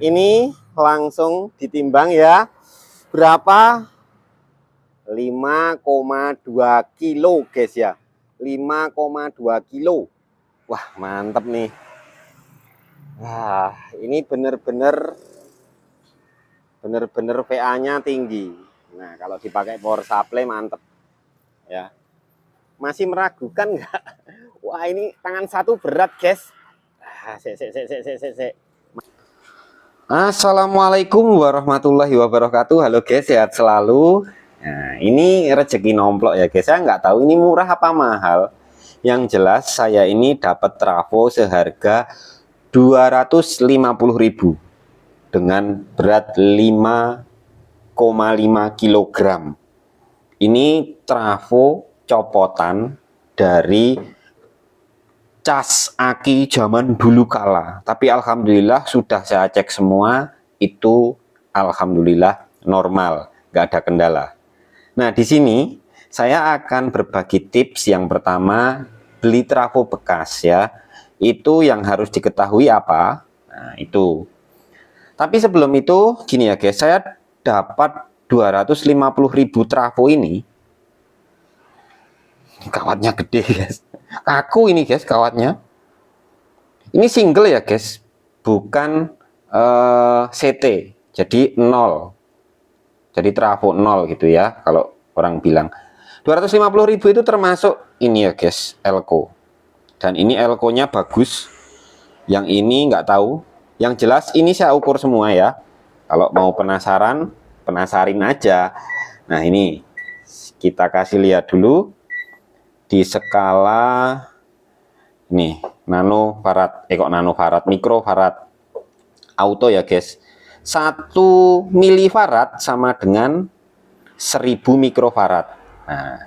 Ini langsung ditimbang ya. Berapa? 5,2 kilo guys ya. 5,2 kilo. Wah, mantap nih. Wah, ini bener-bener VA-nya tinggi. Nah, kalau dipakai power supply mantep ya. Masih meragukan nggak? Wah, ini tangan satu berat guys. Assalamualaikum warahmatullahi wabarakatuh. Halo guys, sehat selalu. Nah, ini rezeki nomplok ya guys. Saya nggak tahu ini murah apa mahal. Yang jelas saya ini dapat trafo seharga 250.000 dengan berat 5,5 kg. Ini trafo copotan dari cas aki zaman dulu kala. Tapi alhamdulillah sudah saya cek semua, itu alhamdulillah normal, nggak ada kendala. Nah, di sini saya akan berbagi tips. Yang pertama, beli trafo bekas ya. Itu yang harus diketahui apa? Nah, itu. Tapi sebelum itu, gini ya guys, saya dapat 250.000 trafo ini. Kawatnya gede guys. Kaku ini guys kawatnya. Ini single ya guys, bukan CT. Jadi 0. Jadi trafo 0 gitu ya, kalau orang bilang. 250.000 itu termasuk ini ya guys, elko. Dan ini elko-nya bagus. Yang ini nggak tahu. Yang jelas ini saya ukur semua ya. Kalau mau penasarin aja. Nah, ini kita kasih lihat dulu di skala ini nanofarad. Kok nanofarad, mikrofarad auto ya guys. 1 milifarad sama dengan 1000 mikrofarad. Nah,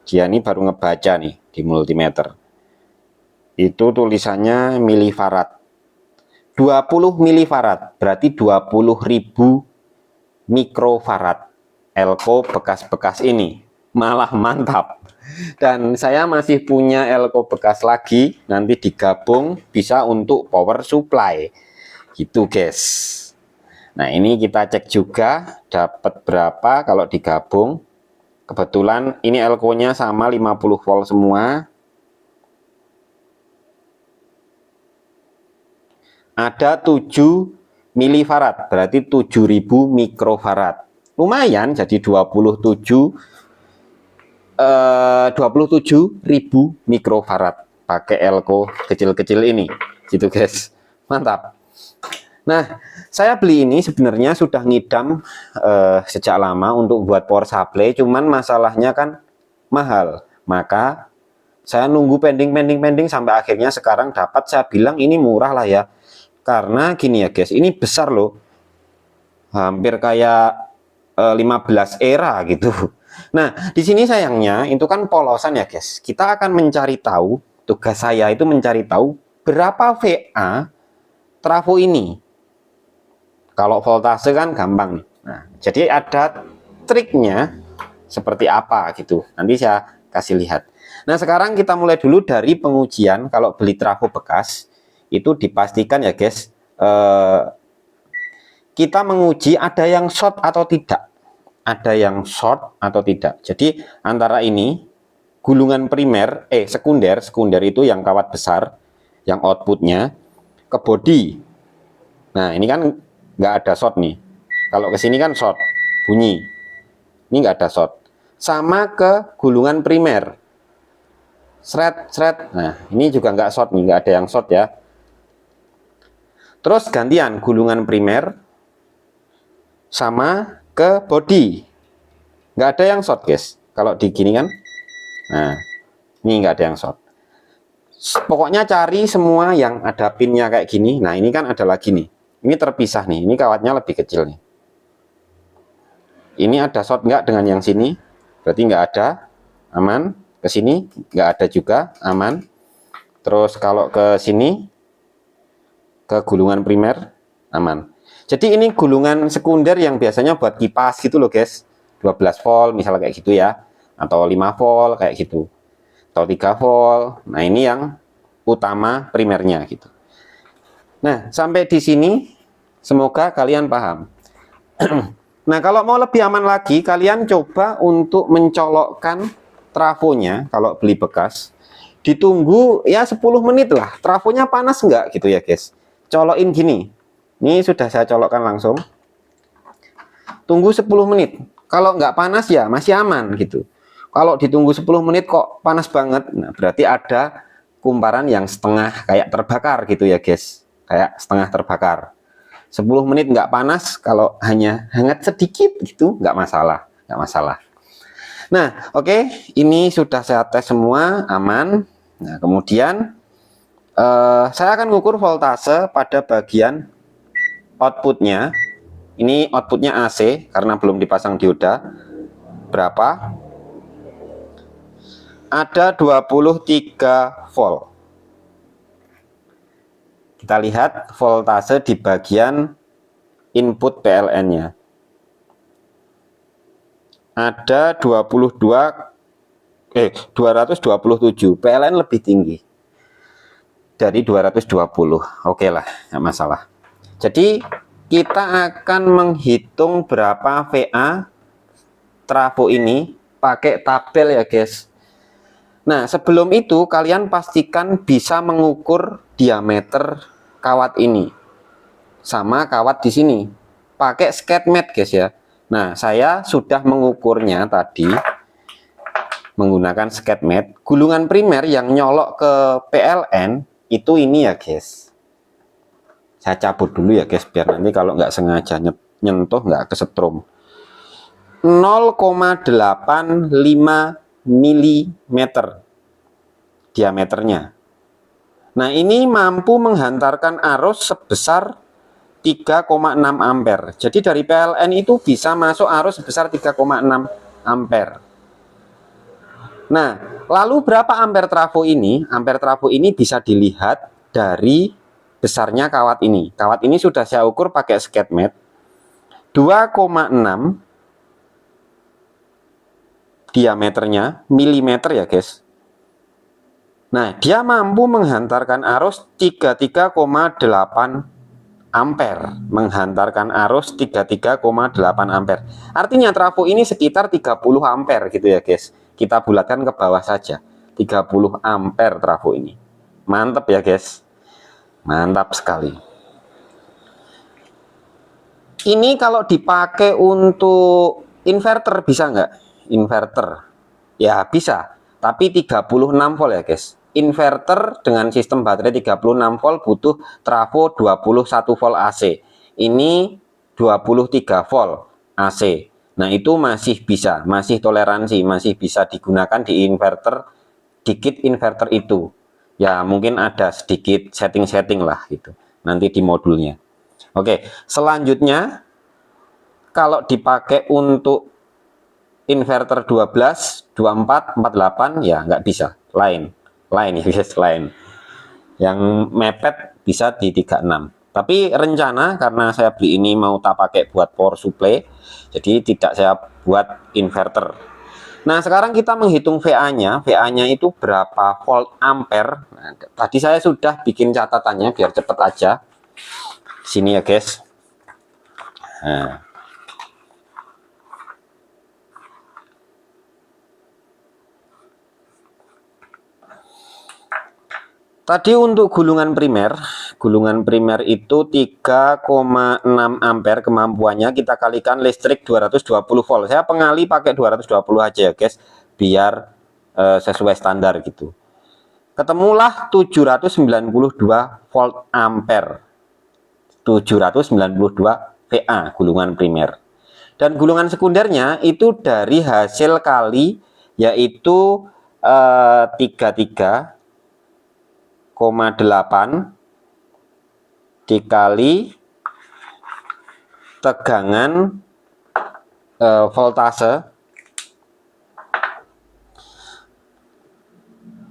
dia ini baru ngebaca nih di multimeter. Itu tulisannya milifarad. 20 milifarad berarti 20.000 mikrofarad. Elko bekas-bekas ini malah mantap. Dan saya masih punya elko bekas lagi, nanti digabung bisa untuk power supply gitu guys. Nah, ini kita cek juga dapat berapa kalau digabung. Kebetulan ini elko-nya sama 50 volt semua. Ada 7 milifarad, berarti 7.000 mikrofarad. Lumayan, jadi 27.000 mikrofarad pakai elko kecil-kecil ini gitu guys. Mantap. Nah, saya beli ini sebenarnya sudah ngidam sejak lama untuk buat power supply, cuman masalahnya kan mahal. Maka saya nunggu pending sampai akhirnya sekarang dapat. Saya bilang ini murah lah ya. Karena gini ya guys, ini besar loh. Hampir kayak 15 era gitu. Nah, di sini sayangnya itu kan polosan ya guys. Kita akan mencari tahu, tugas saya itu mencari tahu berapa VA trafo ini. Kalau voltase kan gampang nih. Nah, jadi ada triknya seperti apa gitu. Nanti saya kasih lihat. Nah, sekarang kita mulai dulu dari pengujian. Kalau beli trafo bekas itu dipastikan ya guys, kita menguji ada yang short atau tidak. Ada yang short atau tidak. Jadi antara ini gulungan primer, sekunder itu yang kawat besar, yang outputnya ke body. Nah, ini kan nggak ada short nih. Kalau ke sini kan short, bunyi. Ini nggak ada short. Sama ke gulungan primer. Sret. Nah, ini juga nggak short nih, nggak ada yang short ya. Terus gantian gulungan primer sama ke body. Nggak ada yang short guys. Kalau di gini kan. Nah, ini nggak ada yang short. Pokoknya cari semua yang ada pinnya kayak gini. Nah, ini kan ada lagi nih. Ini terpisah nih. Ini kawatnya lebih kecil nih. Ini ada short nggak dengan yang sini? Berarti nggak ada. Aman. Ke sini nggak ada juga. Aman. Terus kalau ke sini, ke gulungan primer, aman. Jadi ini gulungan sekunder yang biasanya buat kipas gitu loh guys. 12 volt misalnya kayak gitu ya. Atau 5 volt kayak gitu. Atau 3 volt. Nah, ini yang utama primernya gitu. Nah, sampai di sini Semoga kalian paham. Nah, kalau mau lebih aman lagi, kalian coba untuk mencolokkan trafonya kalau beli bekas. Ditunggu ya 10 menit lah. Trafonya panas enggak gitu ya, guys. Colokin gini. Ini sudah saya colokkan langsung. Tunggu 10 menit. Kalau nggak panas ya masih aman gitu. Kalau ditunggu 10 menit kok panas banget, nah berarti ada kumparan yang setengah kayak terbakar gitu ya, guys. Kayak setengah terbakar. 10 menit nggak panas, kalau hanya hangat sedikit gitu nggak masalah, nggak masalah. Nah, oke, ini sudah saya tes semua aman. Nah, kemudian saya akan mengukur voltase pada bagian outputnya. Ini outputnya AC karena belum dipasang dioda. Berapa? Ada 23 volt. Kita lihat voltase di bagian input PLN-nya. Ada 227. PLN lebih tinggi dari 220. Oke lah, nggak masalah. Jadi kita akan menghitung berapa VA trafo ini pakai tabel ya, guys. Nah, sebelum itu kalian pastikan bisa mengukur diameter kawat ini sama kawat di sini pakai SketMat, guys ya. Nah, saya sudah mengukurnya tadi menggunakan SketMat. Gulungan primer yang nyolok ke PLN itu ini ya, guys. Saya cabut dulu ya, guys, biar nanti kalau nggak sengaja nyentuh nggak kesetrum. 0,85 mm diameternya. Nah, ini mampu menghantarkan arus sebesar 3,6 ampere. Jadi dari PLN itu bisa masuk arus sebesar 3,6 ampere. Nah, lalu berapa ampere trafo ini? Ampere trafo ini bisa dilihat dari besarnya kawat ini. Kawat ini sudah saya ukur pakai SketMat. 2,6 diameternya milimeter ya, guys. Nah, dia mampu menghantarkan arus 33,8 ampere, menghantarkan arus 33,8 ampere. Artinya trafo ini sekitar 30 ampere gitu ya, guys. Kita bulatkan ke bawah saja. 30 ampere trafo ini. Mantap ya, guys. Mantap sekali. Ini kalau dipakai untuk inverter bisa nggak? Inverter ya bisa, tapi 36 volt ya, guys. Inverter dengan sistem baterai 36 volt butuh trafo 21 volt AC. Ini 23 volt AC. Nah, itu masih bisa, masih toleransi, masih bisa digunakan di inverter, dikit inverter itu. Ya, mungkin ada sedikit setting-setting lah gitu nanti di modulnya. Oke, selanjutnya kalau dipakai untuk inverter 12, 24, 48 ya nggak bisa. Lain ya, guys, lain. Yang mepet bisa di 36. Tapi rencana karena saya beli ini mau tak pakai buat power supply, jadi tidak saya buat inverter. Nah, sekarang kita menghitung VA-nya. VA-nya itu berapa volt ampere. Nah, tadi saya sudah bikin catatannya biar cepet aja. Sini ya, guys. Nah, tadi untuk gulungan primer itu 3,6 ampere kemampuannya, kita kalikan listrik 220 volt. Saya pengali pakai 220 aja ya, guys, biar sesuai standar gitu. Ketemulah 792 volt ampere. 792 VA gulungan primer. Dan gulungan sekundernya itu dari hasil kali, yaitu 33,8 dikali tegangan voltase.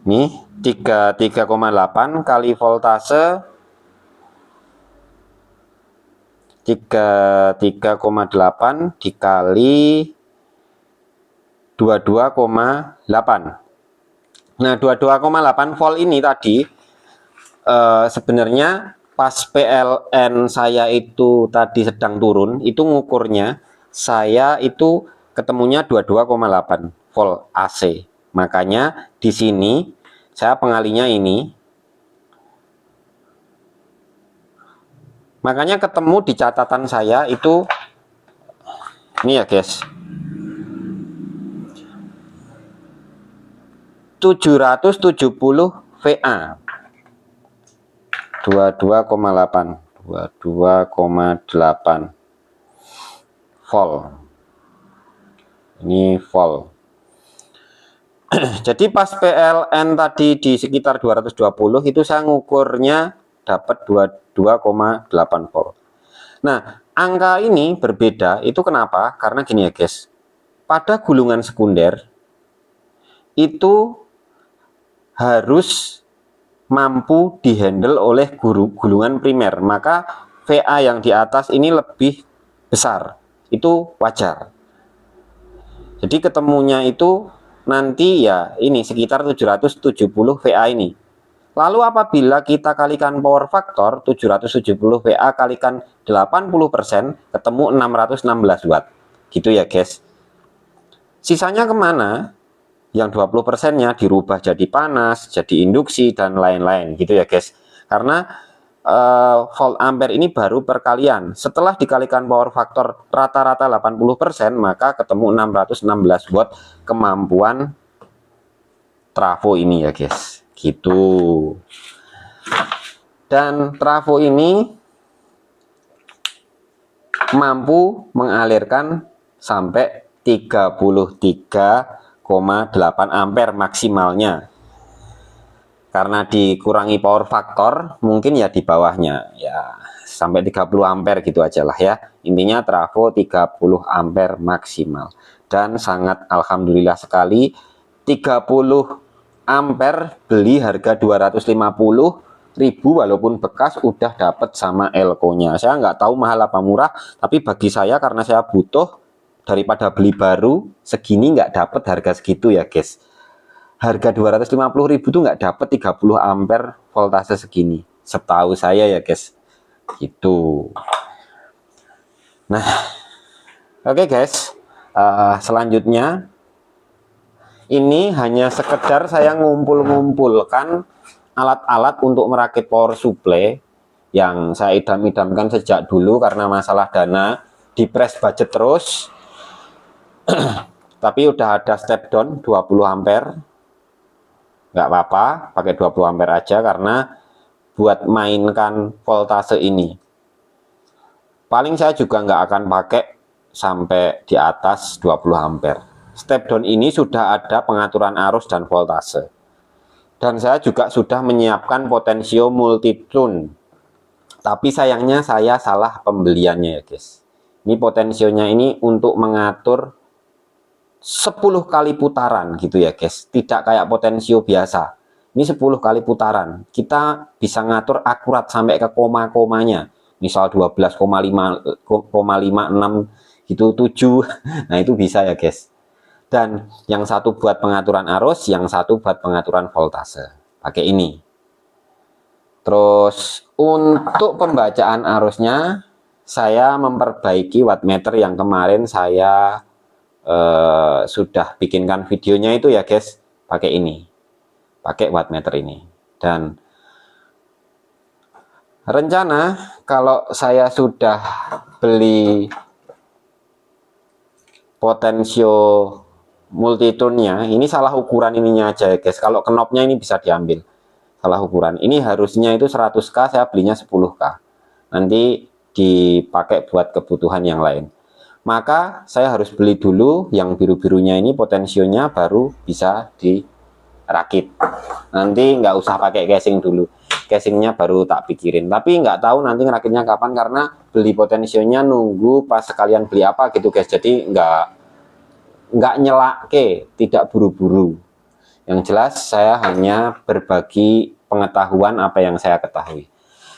Nih 33,8 kali voltase 33,8 dikali 22,8. Nah, 22,8 volt ini tadi sebenarnya pas PLN saya itu tadi sedang turun, itu ngukurnya saya itu ketemunya 22,8 volt AC. Makanya di sini saya pengalinya ini. Makanya ketemu di catatan saya itu ini ya guys, 770 VA, 22,8 volt. Ini volt. Jadi pas PLN tadi di sekitar 220 itu saya ngukurnya dapat 22,8 volt. Nah, angka ini berbeda itu kenapa? Karena gini ya guys, pada gulungan sekunder itu harus mampu dihandle oleh gulungan primer, maka VA yang di atas ini lebih besar, itu wajar. Jadi ketemunya itu nanti ya ini sekitar 770 VA ini. Lalu apabila kita kalikan power factor 770 VA kalikan 80%, ketemu 616 watt. Gitu ya guys. Sisanya kemana? Yang 20%-nya dirubah jadi panas, jadi induksi, dan lain-lain gitu ya guys. Karena volt ampere ini baru perkalian. Setelah dikalikan power factor rata-rata 80%, maka ketemu 616 watt kemampuan trafo ini ya guys. Gitu. Dan trafo ini mampu mengalirkan sampai 33,8 ampere maksimalnya. Karena dikurangi power factor, mungkin ya di bawahnya ya sampai 30 ampere gitu aja lah ya. Intinya trafo 30 ampere maksimal. Dan sangat alhamdulillah sekali 30 ampere beli harga 250.000 walaupun bekas udah dapat sama elko-nya. Saya nggak tahu mahal apa murah, tapi bagi saya karena saya butuh, daripada beli baru segini nggak dapat harga segitu ya guys. Harga 250.000 tuh nggak dapat 30 ampere voltase segini, setahu saya ya guys. Gitu. Nah, oke guys, selanjutnya ini hanya sekedar saya ngumpul-ngumpulkan alat-alat untuk merakit power supply yang saya idam-idamkan sejak dulu karena masalah dana, di press budget terus. Tapi udah ada step down 20 ampere, nggak apa-apa pakai 20 ampere aja karena buat mainkan voltase ini. Paling saya juga nggak akan pakai sampai di atas 20 ampere. Step down ini sudah ada pengaturan arus dan voltase. Dan saya juga sudah menyiapkan potensio multitune. Tapi sayangnya saya salah pembeliannya ya guys. Ini potensionya ini untuk mengatur 10 kali putaran gitu ya guys, tidak kayak potensio biasa. Ini 10 kali putaran kita bisa ngatur akurat sampai ke koma-komanya, misal 12,56 gitu 7. Nah itu bisa ya guys. Dan yang satu buat pengaturan arus, yang satu buat pengaturan voltase, pakai ini. Terus untuk pembacaan arusnya saya memperbaiki wattmeter yang kemarin saya sudah bikinkan videonya itu ya guys, pakai ini, pakai wattmeter ini. Dan rencana kalau saya sudah beli potensio multitune-nya, ini salah ukuran ininya aja ya guys. Kalau knopnya ini bisa diambil, salah ukuran. Ini harusnya itu 100K, saya belinya 10K. Nanti dipakai buat kebutuhan yang lain. Maka saya harus beli dulu yang biru-birunya ini, potensionya baru bisa dirakit. Nanti nggak usah pakai casing dulu, casingnya baru tak pikirin. Tapi nggak tahu nanti ngerakitnya kapan karena beli potensionya nunggu pas sekalian beli apa gitu guys. Jadi nggak nyelake, tidak buru-buru. Yang jelas saya hanya berbagi pengetahuan apa yang saya ketahui.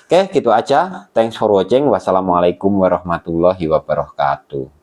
Oke, gitu aja. Thanks for watching. Wassalamualaikum warahmatullahi wabarakatuh.